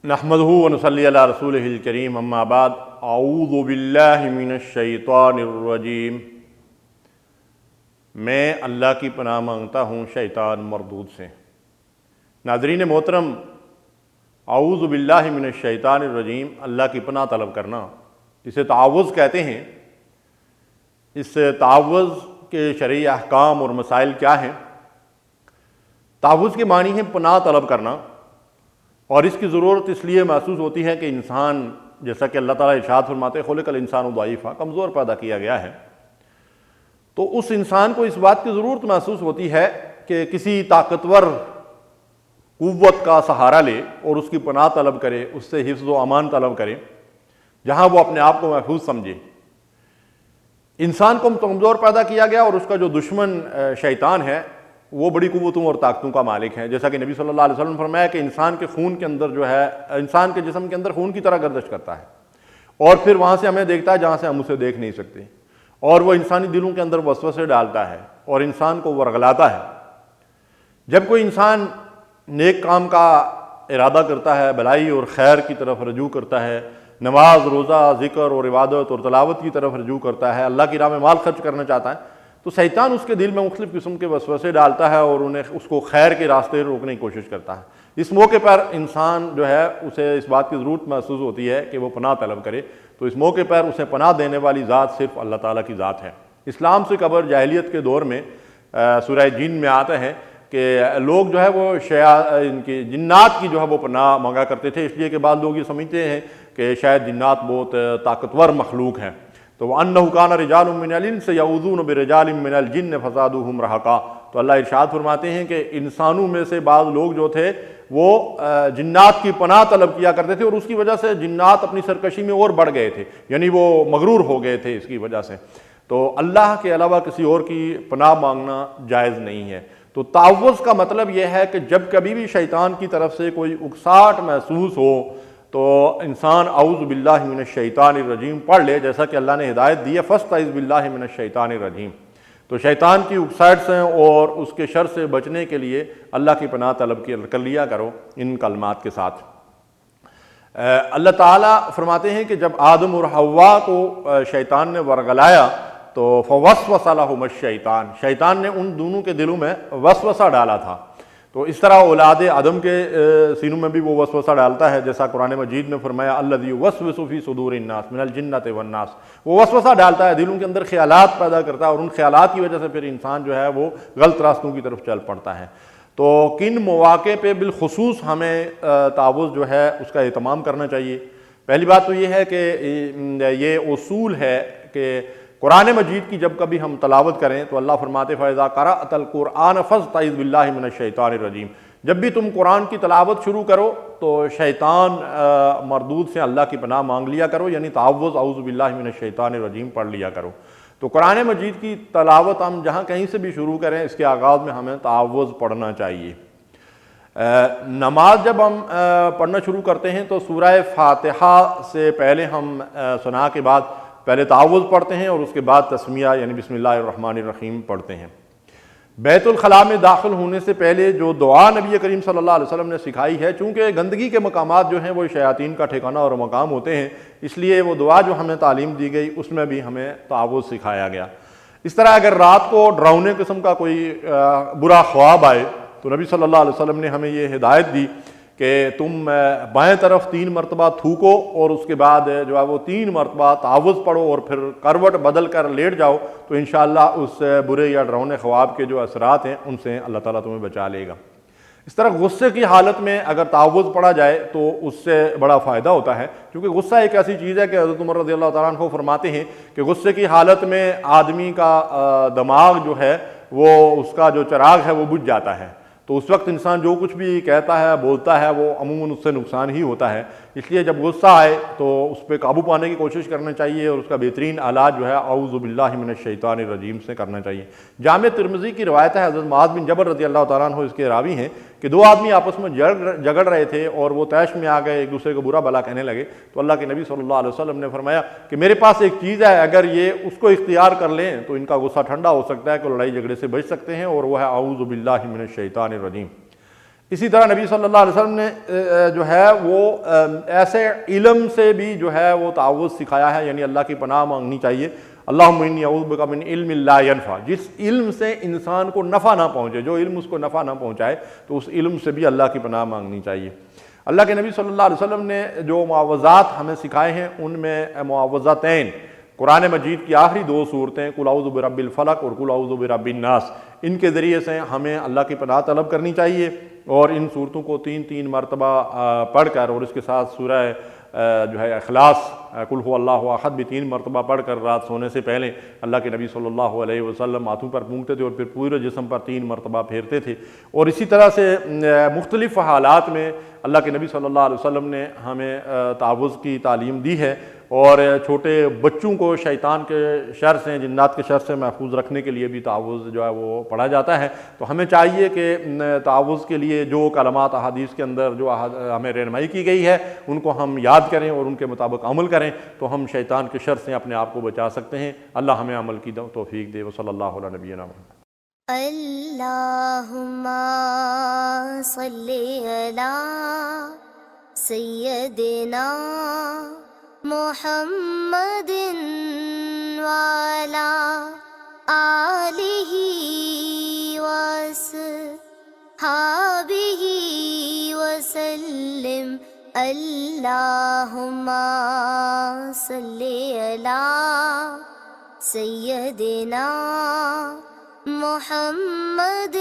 نحمدہ ونصلی علی رسولہ الکریم، اما بعد، اعوذ باللہ من الشیطان الرجیم۔ میں اللہ کی پناہ مانگتا ہوں شیطان مردود سے۔ ناظرین محترم، اعوذ باللہ من الشیطان الرجیم، اللہ کی پناہ طلب کرنا، اسے تعوذ کہتے ہیں۔ اس تعوذ کے شرعی احکام اور مسائل کیا ہیں؟ تعوذ کے معنی ہے پناہ طلب کرنا، اور اس کی ضرورت اس لیے محسوس ہوتی ہے کہ انسان، جیسا کہ اللہ تعالیٰ ارشاد فرماتے ہیں خلق الانسان ضعیفا، کمزور پیدا کیا گیا ہے، تو اس انسان کو اس بات کی ضرورت محسوس ہوتی ہے کہ کسی طاقتور قوت کا سہارا لے اور اس کی پناہ طلب کرے، اس سے حفظ و امان طلب کرے، جہاں وہ اپنے آپ کو محفوظ سمجھے۔ انسان کو کمزور پیدا کیا گیا، اور اس کا جو دشمن شیطان ہے وہ بڑی قوتوں اور طاقتوں کا مالک ہے، جیسا کہ نبی صلی اللہ علیہ وسلم نے فرمایا کہ انسان کے خون کے اندر جو ہے، انسان کے جسم کے اندر خون کی طرح گردش کرتا ہے، اور پھر وہاں سے ہمیں دیکھتا ہے جہاں سے ہم اسے دیکھ نہیں سکتے، اور وہ انسانی دلوں کے اندر وسوسے ڈالتا ہے اور انسان کو ورغلاتا ہے۔ جب کوئی انسان نیک کام کا ارادہ کرتا ہے، بھلائی اور خیر کی طرف رجوع کرتا ہے، نماز، روزہ، ذکر اور عبادت اور تلاوت کی طرف رجوع کرتا ہے، اللہ کی راہ میں مال خرچ کرنا چاہتا ہے، تو شیطان اس کے دل میں مختلف قسم کے وسوسے ڈالتا ہے اور اس کو خیر کے راستے روکنے کی کوشش کرتا ہے۔ اس موقع پر انسان جو ہے اسے اس بات کی ضرورت محسوس ہوتی ہے کہ وہ پناہ طلب کرے، تو اس موقع پر اسے پناہ دینے والی ذات صرف اللہ تعالیٰ کی ذات ہے۔ اسلام سے قبل جاہلیت کے دور میں سورہ جن میں آتا ہے کہ لوگ جو ہے وہ جنات کی جو ہے وہ پناہ مانگا کرتے تھے، اس لیے کہ بعض لوگ یہ سمجھتے ہیں کہ شاید جنات بہت طاقتور مخلوق ہیں، تو وَأَنَّهُ كَانَ رِجَالٌ مِّنَ الْإِنسِ يَعُوذُونَ بِرِجَالٍ مِّنَ الْجِنِّ فَزَادُوهُمْ رَهَقًا۔ تو اللہ ارشاد فرماتے ہیں کہ انسانوں میں سے بعض لوگ جو تھے وہ جنات کی پناہ طلب کیا کرتے تھے، اور اس کی وجہ سے جنات اپنی سرکشی میں اور بڑھ گئے تھے، یعنی وہ مغرور ہو گئے تھے اس کی وجہ سے۔ تو اللہ کے علاوہ کسی اور کی پناہ مانگنا جائز نہیں ہے۔ تو تعوذ کا مطلب یہ ہے کہ جب کبھی بھی شیطان کی طرف سے کوئی اکساہٹ محسوس ہو تو انسان اعوذ باللہ من الشیطان الرجیم پڑھ لے، جیسا کہ اللہ نے ہدایت دی ہے فاستعذ باللہ من الشیطان الرجیم۔ تو شیطان کی اکساہٹ سے اور اس کے شر سے بچنے کے لیے اللہ کی پناہ طلب کر لیا کرو ان کلمات کے ساتھ۔ اللہ تعالیٰ فرماتے ہیں کہ جب آدم اور حوا کو شیطان نے ورغلایا تو فوسوس لہما الشیطان، شیطان نے ان دونوں کے دلوں میں وسوسہ ڈالا تھا۔ تو اس طرح اولاد آدم کے سینوں میں بھی وہ وسوسہ ڈالتا ہے، جیسا قرآن مجید میں فرمایا الذی یوسوس فی صدور الناس من الجنۃ والناس، وہ وسوسہ ڈالتا ہے، دلوں کے اندر خیالات پیدا کرتا ہے، اور ان خیالات کی وجہ سے پھر انسان جو ہے وہ غلط راستوں کی طرف چل پڑتا ہے۔ تو کن مواقع پہ بالخصوص ہمیں تعوذ جو ہے اس کا اہتمام کرنا چاہیے؟ پہلی بات تو یہ ہے کہ یہ اصول ہے کہ قرآن مجید کی جب کبھی ہم تلاوت کریں تو اللہ فرماتے فَإِذَا قَرَأْتَ الْقُرْآنَ فَاسْتَعِذْ بِاللَّهِ مِنَ الشَّيْطَانِ الرَّجِيمِ، جب بھی تم قرآن کی تلاوت شروع کرو تو شیطان مردود سے اللہ کی پناہ مانگ لیا کرو، یعنی تعوذ اعوذ باللہ من الشیطان الرجیم پڑھ لیا کرو۔ تو قرآن مجید کی تلاوت ہم جہاں کہیں سے بھی شروع کریں، اس کے آغاز میں ہمیں تعوذ پڑھنا چاہیے۔ نماز جب ہم پڑھنا شروع کرتے ہیں تو سورہ فاتحہ سے پہلے ہم ثنا کے بعد پہلے تعوذ پڑھتے ہیں، اور اس کے بعد تسمیہ یعنی بسم اللہ الرحمن الرحیم پڑھتے ہیں۔ بیت الخلاء میں داخل ہونے سے پہلے جو دعا نبی کریم صلی اللہ علیہ وسلم نے سکھائی ہے، چونکہ گندگی کے مقامات جو ہیں وہ شیاطین کا ٹھکانہ اور مقام ہوتے ہیں، اس لیے وہ دعا جو ہمیں تعلیم دی گئی اس میں بھی ہمیں تعوذ سکھایا گیا۔ اس طرح اگر رات کو ڈراؤنے قسم کا کوئی برا خواب آئے تو نبی صلی اللہ علیہ وسلم نے ہمیں یہ ہدایت دی کہ تم بائیں طرف 3 مرتبہ تھوکو، اور اس کے بعد جو ہے وہ 3 مرتبہ تعوذ پڑھو، اور پھر کروٹ بدل کر لیٹ جاؤ، تو انشاءاللہ اس برے یا ڈراؤنے خواب کے جو اثرات ہیں ان سے اللہ تعالیٰ تمہیں بچا لے گا۔ اس طرح غصے کی حالت میں اگر تعوذ پڑھا جائے تو اس سے بڑا فائدہ ہوتا ہے، کیونکہ غصہ ایک ایسی چیز ہے کہ حضرت عمر رضی اللہ تعالیٰ عنہ فرماتے ہیں کہ غصے کی حالت میں آدمی کا دماغ جو ہے وہ اس کا جو چراغ ہے وہ بجھ جاتا ہے، تو اس وقت انسان جو کچھ بھی کہتا ہے بولتا ہے وہ عموماً اس سے نقصان ہی ہوتا ہے۔ اس لیے جب غصہ آئے تو اس پہ قابو پانے کی کوشش کرنا چاہیے، اور اس کا بہترین علاج جو ہے اعوذ باللہ من الشیطان الرجیم سے کرنا چاہیے۔ جامع ترمذی کی روایت ہے، حضرت معاذ بن جبل رضی اللہ تعالیٰ عنہ اس کے راوی ہیں کہ 2 آدمی آپس میں جھگڑ رہے تھے اور وہ طیش میں آ گئے، ایک دوسرے کو برا بھلا کہنے لگے، تو اللہ کے نبی صلی اللہ علیہ وسلم نے فرمایا کہ میرے پاس ایک چیز ہے، اگر یہ اس کو اختیار کر لیں تو ان کا غصہ ٹھنڈا ہو سکتا ہے، کہ لڑائی جھگڑے سے بچ سکتے ہیں، اور وہ ہے اعوذ باللہ من الشیطان الرجیم۔ اسی طرح نبی صلی اللہ علیہ وسلم نے جو ہے وہ ایسے علم سے بھی جو ہے وہ تعوذ سکھایا ہے، یعنی اللہ کی پناہ مانگنی چاہیے۔ اللہم انی اعوذ بک من علم لا ینفع، جس علم سے انسان کو نفع نہ پہنچے، جو علم اس کو نفع نہ پہنچائے، تو اس علم سے بھی اللہ کی پناہ مانگنی چاہیے۔ اللہ کے نبی صلی اللہ علیہ وسلم نے جو معوذات ہمیں سکھائے ہیں، ان میں معوذتین، قرآن مجید کی آخری 2 صورتیں قل اعوذ برب الفلق اور قل اعوذ برب الناس، ان کے ذریعے سے ہمیں اللہ کی پناہ طلب کرنی چاہیے، اور ان صورتوں کو 3 مرتبہ پڑھ کر، اور اس کے ساتھ سورہ جو ہے اخلاص قل هو اللہ احد بھی 3 مرتبہ پڑھ کر رات سونے سے پہلے اللہ کے نبی صلی اللہ علیہ وسلم ماتھوں پر پھونکتے تھے، اور پھر پورے جسم پر 3 مرتبہ پھیرتے تھے۔ اور اسی طرح سے مختلف حالات میں اللہ کے نبی صلی اللہ علیہ وسلم نے ہمیں تعوذ کی تعلیم دی ہے، اور چھوٹے بچوں کو شیطان کے شر سے، جنات کے شر سے محفوظ رکھنے کے لیے بھی تعوذ جو ہے وہ پڑھا جاتا ہے۔ تو ہمیں چاہیے کہ تعوذ کے لیے جو کلمات احادیث کے اندر جو ہمیں رہنمائی کی گئی ہے، ان کو ہم یاد کریں اور ان کے مطابق عمل کریں، تو ہم شیطان کے شر سے اپنے آپ کو بچا سکتے ہیں۔ اللہ ہمیں عمل کی توفیق دے۔ وصلی اللہ علیہ نبینا محمد۔ اللہم صلی علی سیدنا محمد وعلی آلہ وصحبہ وسلم۔ اللہم صلی علی سیدنا محمد